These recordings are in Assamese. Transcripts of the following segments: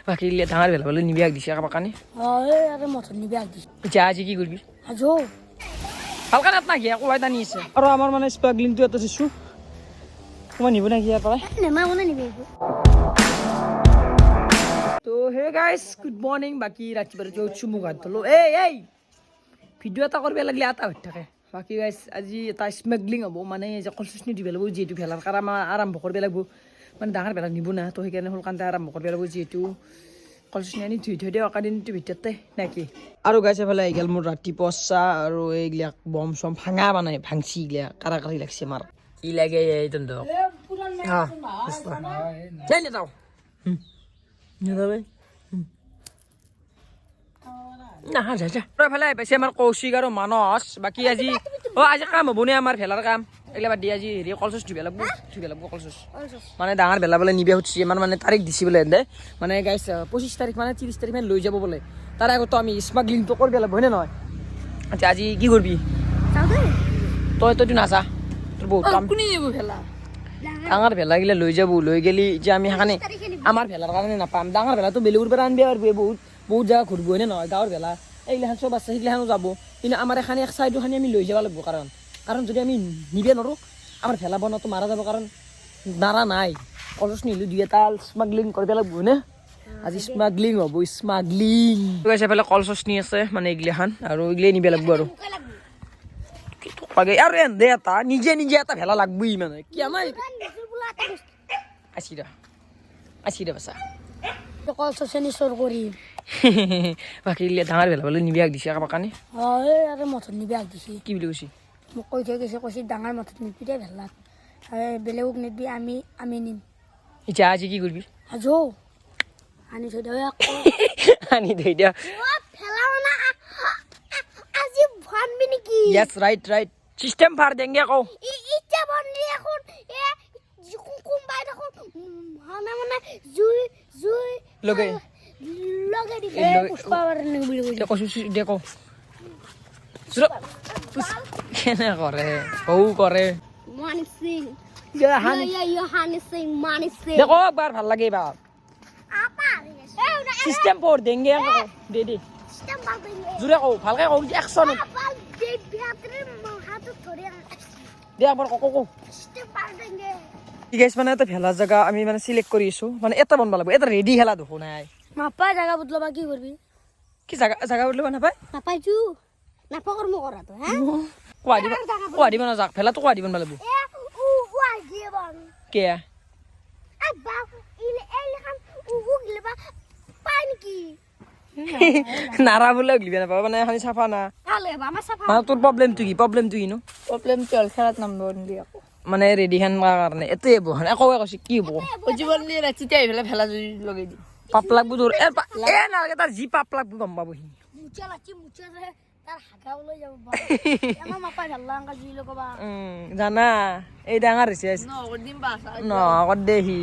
বাকী ডাঙৰ বেলা বলে নিবি আগ দিছে কাৰোবাৰ কাৰণে আৰু মথত নিবি আগ দিছে এতিয়া আজি কি কৰিবি আজো ভালকৈ নাত নাকি আকৌ আইতা নি আছে আৰু আমাৰ মানে স্পাৰ্কলিংটো এটা দিছোঁ তোমাৰ নিব নাকি ইয়াৰ পৰাই নেমা মানে নিবি তো হে গাইজ গুড মৰ্ণিং বাকী ৰাতিপুৱা উঠছোঁ মোক হাত ধলোঁ এই ভিডিঅ' এটা কৰিব লাগিলে এটা হৈ থাকে বাকী গাইজ আজি এটা স্মাগলিং হ'ব মানে যে কলচুচনি দিব লাগিব যিহেতু ভেলাৰ কাৰণ আমাৰ আৰম্ভ কৰিব লাগিব মানে ডাঙৰ ভেলা নিব না তো সেইকাৰণে সোনকালে আৰম্ভ কৰিব লাগিব যিহেতু কলচুচনি আনি ধুই থৈ দিওঁ একাদিনটোৰ ভিতৰতে নেকি আৰু গাইজ এফালে আহি গ'ল মোৰ ৰাতিপুৱা চাহ আৰু এইগিলাক বম চম ভাঙা বানাই ভাংচি এইগিলাক কাৰা কাৰি লাগছে আমাৰ কি লাগে এই তন্দক যাই নাযাওঁ নাযাবে নাহা যা যা এফালে আহি পাইছে আমাৰ কৌশিক আৰু মানস বাকী আজি আজি কাম হ'বনে আমাৰ ভেলাৰ কাম এইগিলা বাদ দি আজি হেৰি কলচুচ ধুব লাগিব কলচুচ মানে ডাঙৰ ভেলা বোলে নিবে সুধিছে আমাৰ মানে তাৰিখ দিছে বোলে এনে মানে গাইছ 25 তাৰিখ মানে 30 তাৰিখ মানে লৈ যাব বোলে তাৰ আগতো আমি স্মাগলিংটো কৰিব লাগিব হয়নে নহয় আচ্ছা আজি কি কৰিবি তইতো নাচা তোৰ বহুত কাম কোনে যাব ভেলা ডাঙৰ ভেলা গিলা লৈ যাব লৈ গেলি যে আমি সেইকাৰণে আমাৰ ভেলাৰ কাৰণে নাপাম ডাঙৰ ভেলাটো বেলেগৰ পৰা আনবি আৰু বহুত জাগা ঘূৰিব হয়নে নহয় গাঁৱৰ ভেলা এইগিলাখান চব আছে সেইগিলাখানো যাব কিন্তু আমাৰ এখানি এক চাইডো খানি আমি লৈ যাব লাগিব কাৰণ যদি আমি নিবে নোৱাৰোঁ আমাৰ ভেলা বনোৱাটো মাৰা যাব কাৰণ নাৰা নাই কলচ নিলোঁ দুই এটা স্মাগলিং কৰিব লাগিব হয়নে আজি স্মাগলিং হ'ব স্মাগলিং কৈছে এফালে কলচনি আছে মানে এইগিলাখান আৰু এইগিলাই নিব লাগিব আৰু আৰু এনে এটা নিজে এটা ভেলা লাগবই মানে কি আমাৰ আছি বাচা কলচনি চোৰ কৰি বাকী ডাঙৰ ভেলা বলে নিবি আগ দিছে কাৰোবাৰ কাৰণে আৰু মথত নিবি আগ দিছে কি বুলি কৈছে মোক কৈ থৈ কৈছে ডাঙৰ মথত নিবি দে ভেলাত বেলেগক নিবি আমি নিম এতিয়া আজি কি কৰিবি আজো আনি থৈ দিওঁ আনি থৈ দিয়া আজি ভানবি নেকি yes right system ফাৰ দেংগে আকৌ ইচ্ছা বন্ধি এখন কোনবাই দেখোন মানে জুই লগে দিবি পুষ্পাৱাৰ বুলি কৈছে দেখো দেখো কেনে কৰে কৰে মানি সিং দেখো একবাৰ ভাল লাগে এইবাৰ চিষ্টেম ফৰ দেংগে দে জোৰে কওঁ ভালকে কওঁ একশন দে একবাৰ কওঁ ঠিক আছে মানে এটা ভেলা জেগা আমি মানে চিলেক্ট কৰি আছো মানে এটা বনব লাগিব এটা ৰেডি খেলা দেখো নাই নাপায় জাগা বদলাবা কি কৰিবি কি জাগা বদলাব নাপায় নাপাইছো নাপাকৰ্ম কৰাটো হা কোৱা দিব নাযাক ভেলাটো কোৱা দিব নালাগিব কে নাৰা বোলে গিলিব নাপাব মানে খালি চাফা না মানে তোৰ প্ৰব্লেমটো কিনো প্ৰব্লেমটো হ'ল খেলাত নামব নিদিয়ে আকৌ মানে ৰেডি খান কাৰণে এতে বহান একো কৈছে কি হ'ব জীৱন ৰাতিতে আহি পেলাই ভেলা জুই লগাই দি পাপ লাগব তোৰ নালাগে তাৰ যি পাপ লাগব গম পাবহি জানা এই ডাঙৰ হৈছে আগত দেহি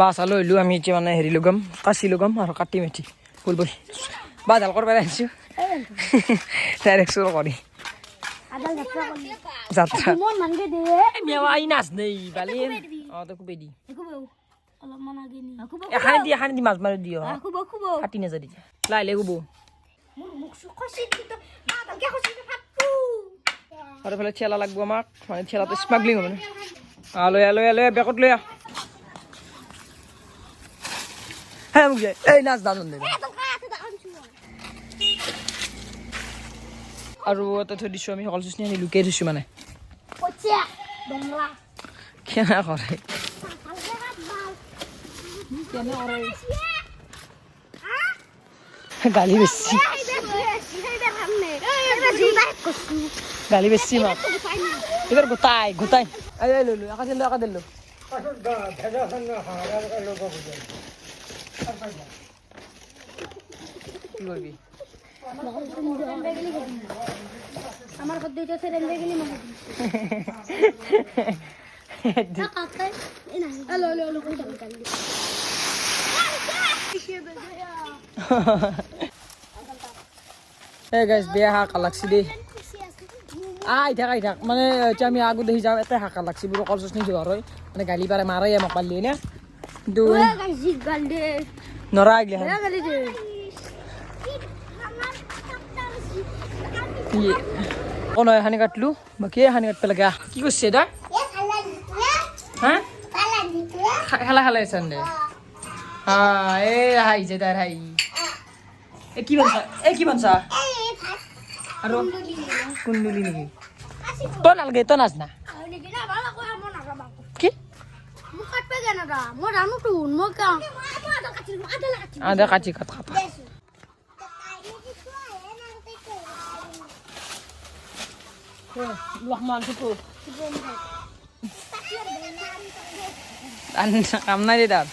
বাছ লৈ আহিলোঁ আমি এতিয়া মানে হেৰি লগাম কাচি লগাম আৰু কাটি মেঠি ফুল বহি বা জাল কৰিব আহিছোঁ ডাইৰেক্ট চুৰ কৰি যাত্ৰা নাচ দেই বালি তই খুবেই দি এখানে দি মাছ মাৰি দিয় কাটি নাযাবি লাইলে গুব আৰু এইফালে ঠেলা লাগব আমাক মানে ঠেলাটো স্মাগলিং হ'ব লৈ বেকত লৈ মোক যায় এই নাচ দাজন দে আৰু এটা থৈ দিছোঁ আমি সকলো চুচনি আনি লুকিয়াই থৈছোঁ মানে কেনে কৰে গালি বেছি মাক এবার গোটাই লইলো একা দিল কি করবি আমার পদ্ধতিতে রেন্দে গেলি মানে Hey guys, biar hak alaksi deh. Idak. Mana kami aku dah hijau itu hak alaksi buru kalsus ni jual roy. Mana gali para marah ya mak balik ni. Dua. নৰা আগলি বেয়া গালি দে কোন এখানে কাটলো বাকি এখানে কাটতে লাগে কি করছে এটা হ্যাঁ খেলা খেলা আছেন দে হ্যাঁ এ হাই যে তার হাই এ কি বনছা আৰু কুণ্ডুলি নেকি তই নালাগে তই নাচ না কি আদা কাটি কাট কাট লহমান সিপু কাম নাই দে তার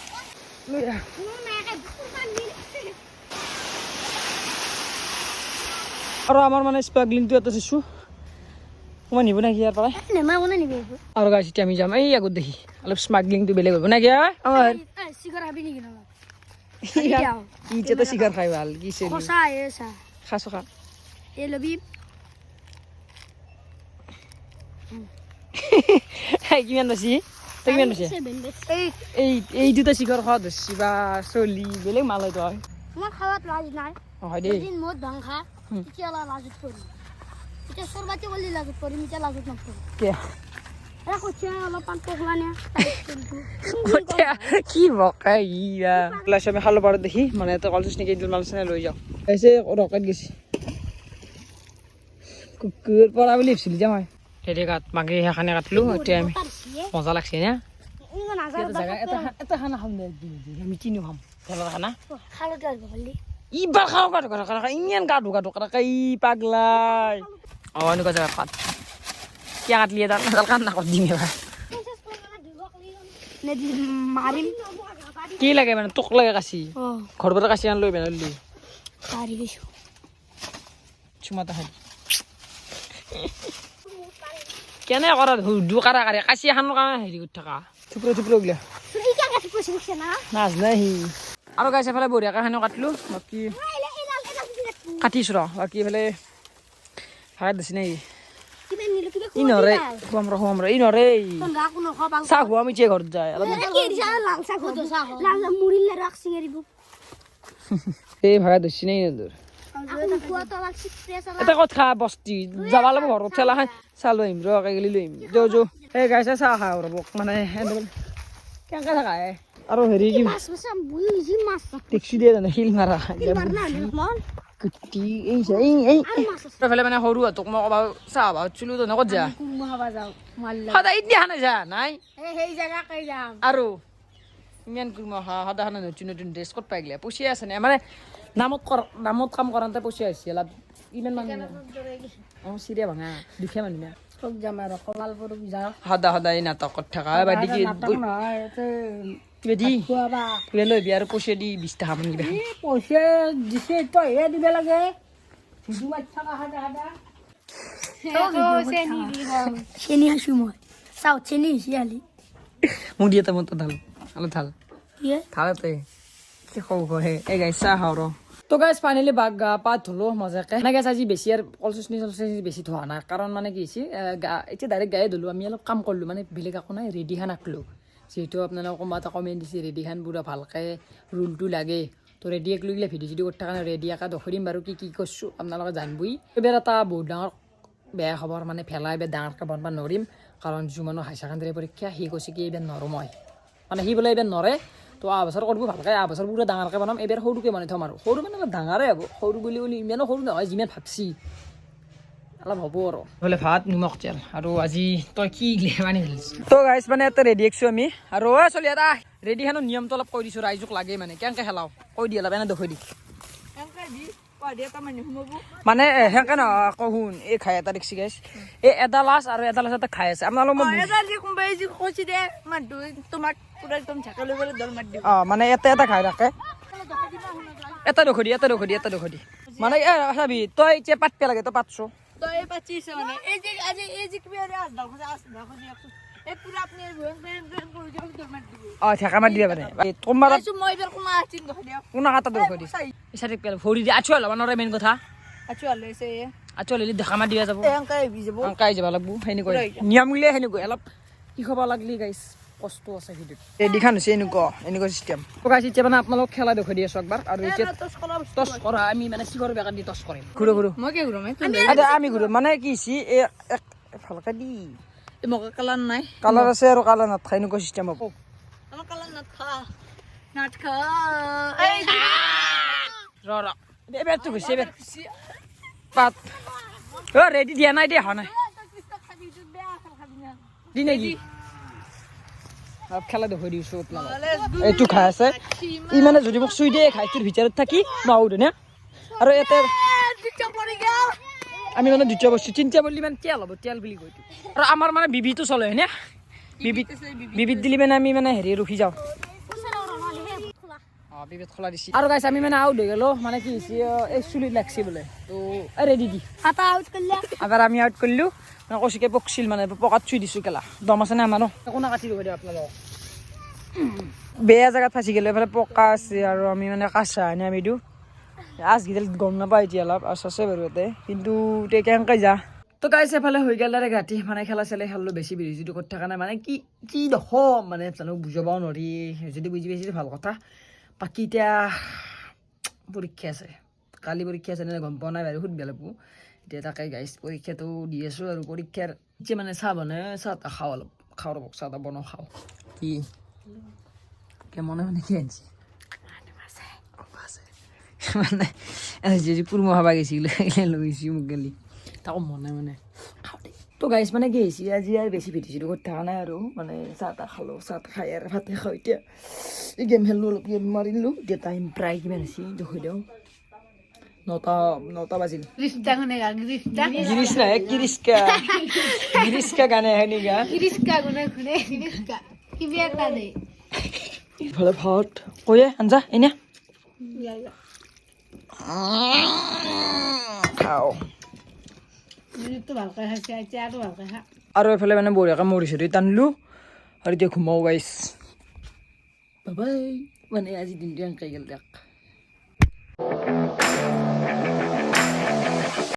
আৰু আমাৰ মানে স্পাৰ্কলিংটো এটা চাইছোঁ মই নিব নাকি ইয়াৰ পৰাই আৰু গাইছ এতিয়া আমি যাম এই আগত দেখি অলপ স্মাগলিংটো বেলেগ হ'ব নাকি আমাৰ ইতিয়াতো চিগাৰ খাই ভাল কি খাইছ খা কিমান বেছি তই কিমান বেছি এই দুটা চিগাৰ খোৱা ধৰছি বা চলি বেলেগ মাল হয় তই তোমার খাওয়াত লাজ নাই হয় দেই দিন মদ ভাং খা ইতিয়া লাজত পড়ি ইতিয়া সরবাতি বলি লাজত পড়ি ইতিয়া লাজত নপড়ি কে এ কইছে অলপ পান পগলানে কি বকাই ইয়া ক্লাছ আমি খালো পাৰো দেখি মানে তো কলেজ নেকি দিল মাল চাই লৈ যাও এসে ৰকেট গেছি কুকুৰ পৰা বুলি ভাবিছিলি যে মই তেৰে কাট মাগে হেখানে কাটলো এতিয়া আমি মজা লাগছে না এটা খানা খাম দে আমি কিনো খাম ভেলৰ খানা খালো তাৰ বলি ইবাৰ খাওঁ কাটো কাটো ইমান কাটো কাটো কাটো ই পাগলাই এনেকুৱা জেগা কাট কিয় কাটলি এডাল কাম নাকত দিম এবাৰ নেদি মাৰিম কি লাগে মানে তোক লাগে কাছি ঘৰ পৰা কাছি আন লৈ বেনালি পাৰি গেছো চুমাতা খাই কেনে কৰা ধু কাৰা কাৰে কাছি এখানৰ কাৰণে হেৰি কৰি থাকা চুপৰে চুপৰে গিলা তুই কি কাটি পছিস না নাজ নাই সি আৰু গাইছে এফালে বঢ়িয়াকৈ খানো কাটলো বাকী কাটিছো ৰ বাকী এফালে ভাত দিছি নাই কিবা নিলো কিবা ই নৰে খুৱাম ৰ ই নৰে গা কোনো খাবা চাহ খুৱাম ইচ্ছে ঘৰত যায় অলপ কি দিছা লাল শাক হতো শাক লাল মুড়িলে রাখছি এরিব এই ভাগা দিছি নাই নদৰ এটা কথা বস্তি যাবা লাগিব ঘৰত ঠেলা খাই চাহ লৈ আহিম ৰ গেলি লৈ আহিম যৌ এই গাইছে চাহ খাওঁ ৰ'ব মানে কেনেকৈ থাকা আৰু হেৰি কি মাছ মাছ বুজি মাছ টেক্সি দিয়ে জানে শিল মাৰা মাৰনা মন কুটি এইফালে মানে সৰু তোক মই ক'বা চাহ বা চুলো তো নকত যা কুমা হবা যাও মাল্লা সদায় দিয়া নাই যা নাই এই জায়গা কই যাম আৰু ইমান কুমা সদায় নতুন নতুন ড্ৰেছ ক'ত পাই গ'লে পইচা আছে নে মানে নামত কাম কৰাতে পইচা হৈছে অলপ ইমান মানুহ অঁ চিৰিয়া ভাঙা দুখীয়া মানুহ না ঠক যাম আৰু কমালপুৰ যাও সদায় নাটকত থকা বাদি কি কিবা দি কিবা লৈ বি আৰু পইচা দি 20 টকা মান কিবা পইচা দিছে তই হে দিবে লাগে চেনি আছো মই চাও চেনি হিয়ালি মোক দিয়ে তো মতো ঢাল আলো ঢাল ইয়ে থালতে কি খাব হে এই গাই চাহ খাওঁ ৰ তো গাইছ ফাইনেলি বাঘ গা পা ধুলো মজাকে মানে গাইছ আজি বেছি আৰু কলচনি বেছি ধোৱা নাই কাৰণ মানে কি হৈছে এতিয়া ডাইৰেক্ট গায়ে ধুলো আমি অলপ কাম কৰিলোঁ মানে বেলেগ একো নাই ৰেডি খান আঁকলোঁ যিহেতু আপোনালোকে কোনোবা এটা কমেণ্ট দিছে ৰেডি খান পুৰা ভালকৈ ৰুলটো লাগে তো ৰেডি এক লৈ গ'লে ভিডিঅ' চিডিঅ' কৰি থকা ৰেডি একা দখৰিম বাৰু কি কৰিছোঁ আপোনালোকে জানবই এইবাৰ এটা বহুত ডাঙৰ বেয়া খবৰ মানে ভেলাই এবাৰ ডাঙৰকৈ বনাব নোৱাৰিম কাৰণ যিমানো হাই ছেকেণ্ডেৰী পৰীক্ষা সি কৈছে কি এইবাৰ নৰো মই মানে সি বোলে এইবাৰ নৰে তো বছৰ কৰিব ভালকৈ বছৰ পুৰা ডাঙৰকৈ বনাম এইবাৰ সৰুকৈ বনাই থ'ম আৰু সৰু মানে অলপ ডাঙৰে হ'ব সৰু বুলি ইমানো সৰু নহয় যিমান ভাবছি অলপ হ'ব আৰু বোলে ভাত নিমখ তেল আৰু আজি তই কি মানে তো গাইছ মানে এটা ৰেডি আছোঁ আমি আৰু চলি এটা ৰেডি খানৰ নিয়মটো অলপ কৈ দিছোঁ ৰাইজক লাগে মানে কেনেকৈ খেলাওঁ কৈ দি অলপ এনে দেখুৱাই দি মানে সেনেকৈ নহয় শুন এই খাই এটা দেখছি গাইছ এই এটা লাষ্ট আৰু এটা লাষ্ট এটা খাই আছে আপোনালোক মানে এটা খাই থাকে এটা দুশ দি মানে চাবি তই এতিয়া পাতপে লাগে তই পাতছ ঠেকা মাৰি দিব পাৰে তোমাৰ কোনা কাটা দুশ দি ভৰি দি আঁচুৱা ল'ব নোৱাৰে মেইন কথা আঁচুৱা ল'লে ঢেকা মাৰি দিয়া যাব কাই যাব লাগিব সেনেকৈ নিয়ম গিলে সেনেকৈ অলপ কি খাব লাগলি গাইছ কষ্ট আছে ভিডিঅ'ত ৰেডি খান হৈছে এনেকুৱা চিষ্টেম তো গাইছ এতিয়া মানে আপোনালোক খেলা দেখুৱাই দি আছো একবাৰ আৰু এতিয়া টচ কৰা আমি মানে চিগৰ বেকাৰ দি টচ কৰিম ঘূৰো মই কি ঘূৰাম আমি ঘূৰো মানে কি হৈছে ভালকে দি মোক কালাৰ নাই কালাৰ আছে আৰু কালাৰ নাথাকে এনেকুৱা চিষ্টেম হ'ব আমাৰ কালাৰ নাথা এবাৰতো গৈছে এবাৰ পাত ৰেডি দিয়া নাই দিয়া হোৱা নাই দি নেকি খেলা দেখুৱাই দিছোঁ আপোনালোক এইটো খাই আছে ই মানে যদি মোক চুই দিয়ে খাই তোৰ ভিতৰত থাকি নোৱাৰো নে আৰু ইয়াতে আমি মানে দ্বিতীয় বস্তু তিনিটা বুলি মানে তেল হ'ব তেল বুলি কৈছোঁ আৰু আমাৰ মানে বিবিটো চলে হয়নে বিবিত দিলি মানে আমি মানে হেৰি ৰখি যাওঁ বিবিত খোলা দিছি আৰু গাইছ আমি মানে আউট হৈ গ'লো মানে কি হৈছে এই চুলিত লাগছে বোলে তো ৰেডি দি আবাৰ আমি আউট কৰিলোঁ মানে কৌশিকে পকছিল মানে পকাত চুই দিছোঁ কেলা দম আছে নে আমাৰো কোনা কাটি দিব দিয়ক আপোনালোক বেয়া জেগাত ফাঁচি গ'লে এইফালে পকা আছে আৰু আমি মানে কাঁচা আনি আমি দিওঁ আজকেইডাল গম নাপায় এতিয়া অলপ আছ আছে বাৰু ইয়াতে কিন্তু এতিয়া কেনেকৈ যা তো গাইছে এফালে হৈ গ'ল আৰু ৰাতি মানে খেলা চেলা খেলিলোঁ বেছি বিৰজিটো কৰি থকা নাই মানে কি দেখোঁ মানে তেওঁলোক বুজাবও নোৱাৰি যদি বুজি পাইছে ভাল কথা বাকী এতিয়া পৰীক্ষা আছে কালি পৰীক্ষা আছে নে গম পোৱা নাই বাৰু সুধিব লাগিব এতিয়া তাকে গাইছ পৰীক্ষাটো দি আছোঁ আৰু পৰীক্ষাৰ এতিয়া মানে চাহ বনাই চাহ তাহ খাওঁ অলপ খাওঁ ৰ'ব চাহ তাহ বনাওঁ খাওঁ কি মনে কি আনিছে মানে যদি কুৰমা খাব গৈছিলোঁ লৈ গৈছোঁ মোক গেলি তাকো মানে খাওঁ দে তো গাইছ মানে কি হৈছে আজি আৰু বেছি ভিডিঅ'টো কৰি থকা নাই আৰু মানে চাহ তাহ খালোঁ চাহ তাহ খাই আৰু ভাতে খাওঁ এতিয়া এই গেম খেলিলোঁ অলপ গেম মাৰিলোঁ এতিয়া টাইম প্ৰায় কিমান হৈছে দেখুৱাই দিওঁ 9 বাজিল গিৰিষ্কা গানে হেনিকা ভালে ভাত কৈয়ে আঞ্জা এনে খাওঁ আৰু এইফালে মানে বঢ়িয়াকৈ মৰিছে টানিলোঁ আৰু এতিয়া ঘুমাওঁ গাইছ বাই মানে আজি দিনটো এনেকৈ গ'ল দিয়ক